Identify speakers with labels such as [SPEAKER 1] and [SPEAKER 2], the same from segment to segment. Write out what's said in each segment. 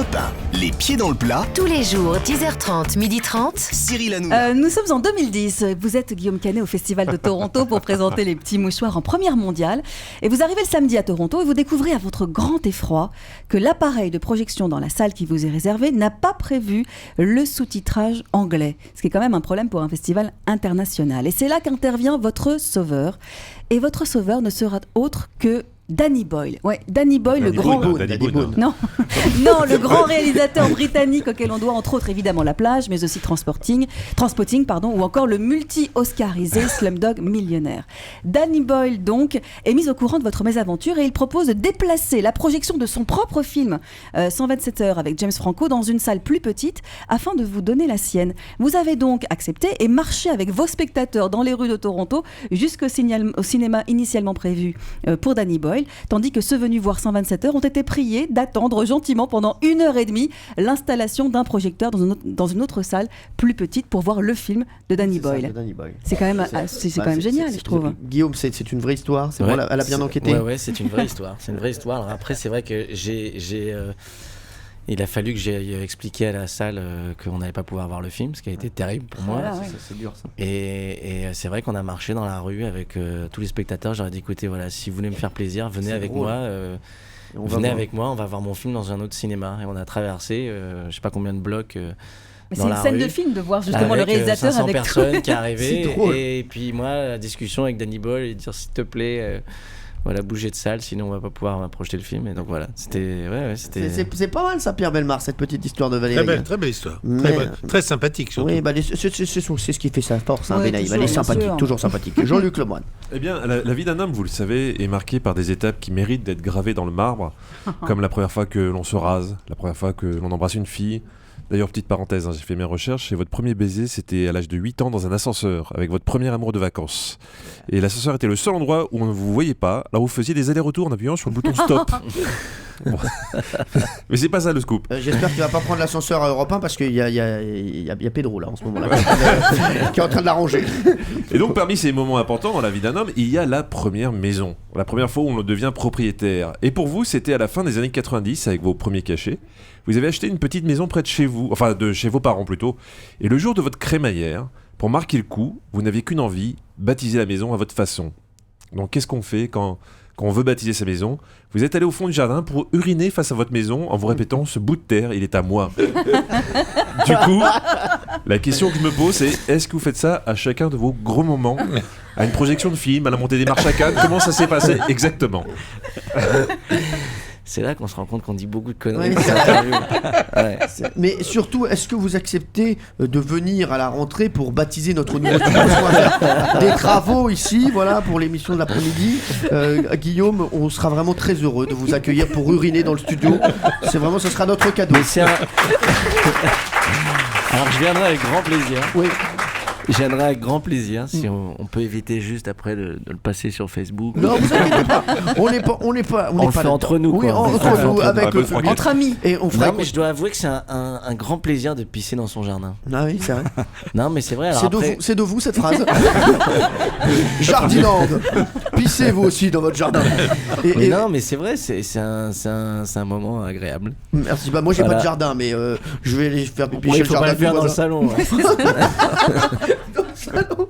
[SPEAKER 1] Europe 1, les pieds dans le plat.
[SPEAKER 2] Tous les jours, 10h30, 12h30.
[SPEAKER 1] Cyril Hanouna.
[SPEAKER 3] Nous sommes en 2010. Vous êtes Guillaume Canet au Festival de Toronto pour présenter les petits mouchoirs en première mondiale. Et vous arrivez le samedi à Toronto et vous découvrez à votre grand effroi que l'appareil de projection dans la salle qui vous est réservée n'a pas prévu le sous-titrage anglais. Ce qui est quand même un problème pour un festival international. Et c'est là qu'intervient votre sauveur. Et votre sauveur ne sera autre que Danny Boyle. Ouais, Danny Boyle, le grand... Non, non, le grand réalisateur britannique auquel on doit entre autres évidemment La Plage, mais aussi Transpotting, ou encore le multi-oscarisé Slumdog Millionnaire. Danny Boyle donc est mis au courant de votre mésaventure et il propose de déplacer la projection de son propre film 127 heures avec James Franco dans une salle plus petite afin de vous donner la sienne. Vous avez donc accepté et marché avec vos spectateurs dans les rues de Toronto jusqu'au cinéma initialement prévu pour Danny Boyle, tandis que ceux venus voir 127 heures ont été priés d'attendre gentiment pendant 1h30 l'installation d'un projecteur dans une autre salle plus petite pour voir le film de Danny Boyle. C'est quand même, quand même génial, je trouve.
[SPEAKER 4] Guillaume, c'est une vraie histoire. C'est vrai, elle a bien enquêté.
[SPEAKER 5] Ouais, c'est une vraie histoire. C'est une vraie histoire. Alors après, c'est vrai que il a fallu que j'aille expliquer à la salle qu'on n'allait pas pouvoir voir le film, ce qui a été terrible pour moi.
[SPEAKER 3] Voilà,
[SPEAKER 4] c'est dur ça.
[SPEAKER 5] Et c'est vrai qu'on a marché dans la rue avec tous les spectateurs. J'aurais dit écoutez, voilà, si vous voulez me faire plaisir, venez avec moi. Avec moi, on va voir mon film dans un autre cinéma. Et on a traversé, je sais pas combien de blocs.
[SPEAKER 3] C'est une scène de film de voir justement le réalisateur
[SPEAKER 5] 500
[SPEAKER 3] avec
[SPEAKER 5] personnes qui arrivaient. Et puis moi, la discussion avec Danny Boyle et dire s'il te plaît. Voilà, bouger de salle, sinon on va pas pouvoir projeter le film. Et donc voilà, c'était.
[SPEAKER 4] C'est pas mal ça, Pierre Bellemare, cette petite histoire de Valérie.
[SPEAKER 6] Très belle histoire. Très sympathique surtout.
[SPEAKER 4] Oui, c'est ce qui fait sa force, Valérie. Elle est sympathique, toujours sympathique. Jean-Luc Lemoyne.
[SPEAKER 7] Eh bien, la vie d'un homme, vous le savez, est marquée par des étapes qui méritent d'être gravées dans le marbre, comme la première fois que l'on se rase, la première fois que l'on embrasse une fille. D'ailleurs, petite parenthèse, j'ai fait mes recherches et votre premier baiser, c'était à l'âge de 8 ans dans un ascenseur, avec votre premier amour de vacances. Et l'ascenseur était le seul endroit où on ne vous voyait pas, là où vous faisiez des allers-retours en appuyant sur le bouton stop. Bon. Mais c'est pas ça le scoop.
[SPEAKER 4] J'espère qu'il va pas prendre l'ascenseur à Europe 1 parce qu'il y a Pedro là en ce moment là, qui est en train de l'arranger.
[SPEAKER 7] Et donc parmi ces moments importants dans la vie d'un homme, il y a la première maison, la première fois où on devient propriétaire. Et pour vous, c'était à la fin des années 90 avec vos premiers cachets. Vous avez acheté une petite maison près de chez vous, enfin de chez vos parents plutôt. Et le jour de votre crémaillère, pour marquer le coup, vous n'aviez qu'une envie, baptiser la maison à votre façon. Donc qu'est-ce qu'on fait quand on veut baptiser sa maison? Vous êtes allé au fond du jardin pour uriner face à votre maison en vous répétant « ce bout de terre, il est à moi ». Du coup, la question que je me pose, c'est est-ce que vous faites ça à chacun de vos gros moments? À une projection de film, à la montée des marches à Cannes? Comment ça s'est passé exactement?
[SPEAKER 5] C'est là qu'on se rend compte qu'on dit beaucoup de conneries.
[SPEAKER 4] Ouais, mais surtout, est-ce que vous acceptez de venir à la rentrée pour baptiser notre nouveau studio? Des travaux ici, voilà, pour l'émission de l'après-midi. Guillaume, on sera vraiment très heureux de vous accueillir pour uriner dans le studio. Ce sera notre cadeau.
[SPEAKER 5] Alors je viendrai avec grand plaisir.
[SPEAKER 4] Oui.
[SPEAKER 5] Je viendrai avec grand plaisir si on peut éviter juste après de le passer sur Facebook.
[SPEAKER 4] Non, vous inquiétez pas. On n'est pas.
[SPEAKER 5] On le fait entre nous.
[SPEAKER 4] Oui,
[SPEAKER 5] quoi.
[SPEAKER 4] entre nous, avec le public.
[SPEAKER 3] Entre amis.
[SPEAKER 4] Et on fera.
[SPEAKER 5] Non, mais je dois avouer que c'est un grand plaisir de pisser dans son jardin.
[SPEAKER 4] Ah oui, c'est vrai.
[SPEAKER 5] Non, mais c'est vrai. Alors
[SPEAKER 4] c'est de vous cette phrase. Jardinland. Pissez vous aussi dans votre jardin.
[SPEAKER 5] Non, mais c'est vrai, c'est un moment agréable.
[SPEAKER 4] Merci. Moi, j'ai pas de jardin, mais je vais aller faire pipi chez le jardin.
[SPEAKER 5] Faut pas le faire dans le salon.
[SPEAKER 4] Dans le salon.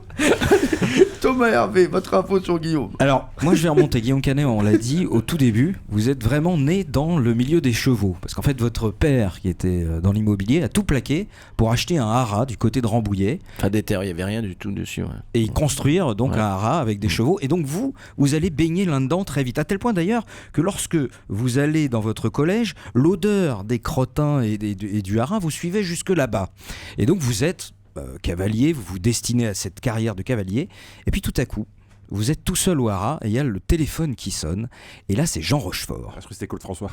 [SPEAKER 4] Thomas Hervé, votre info sur Guillaume.
[SPEAKER 8] Alors, moi je vais remonter. Guillaume Canet, on l'a dit au tout début, vous êtes vraiment né dans le milieu des chevaux. Parce qu'en fait, votre père, qui était dans l'immobilier, a tout plaqué pour acheter un haras du côté de Rambouillet.
[SPEAKER 5] Enfin, des terres, il n'y avait rien du tout dessus. Ouais.
[SPEAKER 8] Et construire donc un haras avec des chevaux. Et donc vous allez baigner là-dedans très vite. À tel point d'ailleurs que lorsque vous allez dans votre collège, l'odeur des crottins et du haras vous suivait jusque là-bas. Et donc vous êtes cavalier, vous vous destinez à cette carrière de cavalier, et puis tout à coup, vous êtes tout seul au haras, et il y a le téléphone qui sonne, et là c'est Jean Rochefort.
[SPEAKER 7] Je crois que c'était Claude François.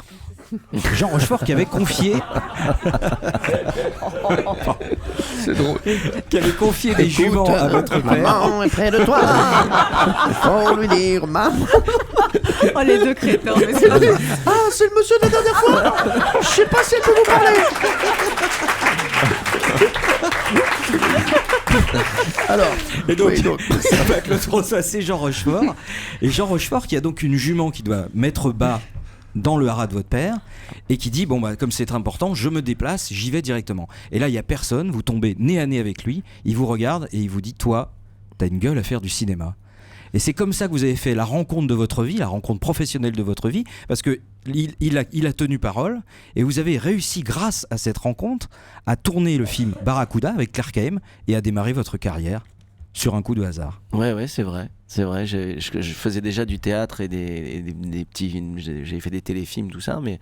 [SPEAKER 8] Jean Rochefort qui avait confié...
[SPEAKER 4] C'est drôle.
[SPEAKER 8] Qui avait confié des juments à votre père.
[SPEAKER 4] Maman est près de toi. Faut lui dire maman.
[SPEAKER 3] Oh les deux crétins.
[SPEAKER 4] Ah, c'est le monsieur de la dernière fois. Je sais pas si elle peut vous parler. Alors,
[SPEAKER 8] et donc, ça va Claude François, c'est Jean Rochefort. Et Jean Rochefort qui a donc une jument qui doit mettre bas dans le haras de votre père et qui dit bon bah comme c'est important, je me déplace, j'y vais directement. Et là il y a personne, vous tombez nez à nez avec lui, il vous regarde et il vous dit toi, t'as une gueule à faire du cinéma. Et c'est comme ça que vous avez fait la rencontre de votre vie, la rencontre professionnelle de votre vie, parce que il a tenu parole et vous avez réussi grâce à cette rencontre à tourner le film Barracuda avec Claire Kaem et à démarrer votre carrière sur un coup de hasard.
[SPEAKER 5] Ouais, c'est vrai. C'est vrai, je faisais déjà du théâtre et des petits films, j'ai fait des téléfilms, tout ça, mais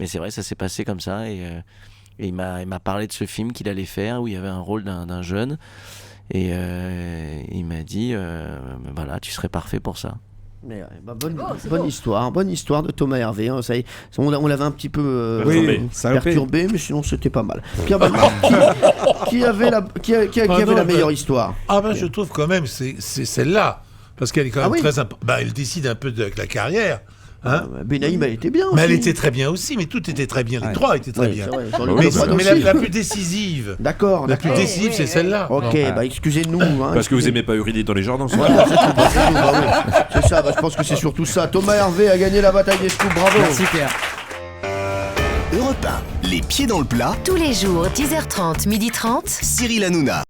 [SPEAKER 5] c'est vrai, ça s'est passé comme ça. Et il m'a parlé de ce film qu'il allait faire, où il y avait un rôle d'un jeune. Et il m'a dit, voilà, tu serais parfait pour ça.
[SPEAKER 4] Mais bonne histoire de Thomas Hervé. Hein, ça y est, on l'avait un petit peu perturbé, mais sinon c'était pas mal. Pierre Bellemare, qui avait la meilleure histoire?
[SPEAKER 6] Ah ben je trouve quand même c'est celle-là, parce qu'elle est quand même très importante. Elle décide un peu de la carrière. Hein,
[SPEAKER 4] Benaïm, elle était bien aussi.
[SPEAKER 6] Mais elle était très bien aussi, mais tout était très bien. Les trois étaient très bien. Mais la plus décisive.
[SPEAKER 4] D'accord.
[SPEAKER 6] La plus décisive, c'est celle-là.
[SPEAKER 4] Ok, excusez-nous. Hein,
[SPEAKER 7] parce que vous aimez pas Eurydice dans les jardins.
[SPEAKER 4] Voilà, c'est ça. Je pense que c'est surtout ça. Thomas Hervé a gagné la bataille des scoops. Bravo.
[SPEAKER 8] Merci Pierre.
[SPEAKER 1] Europe 1, les pieds dans le plat.
[SPEAKER 2] Tous les jours, 10h30, 12h30.
[SPEAKER 1] Cyril Hanouna.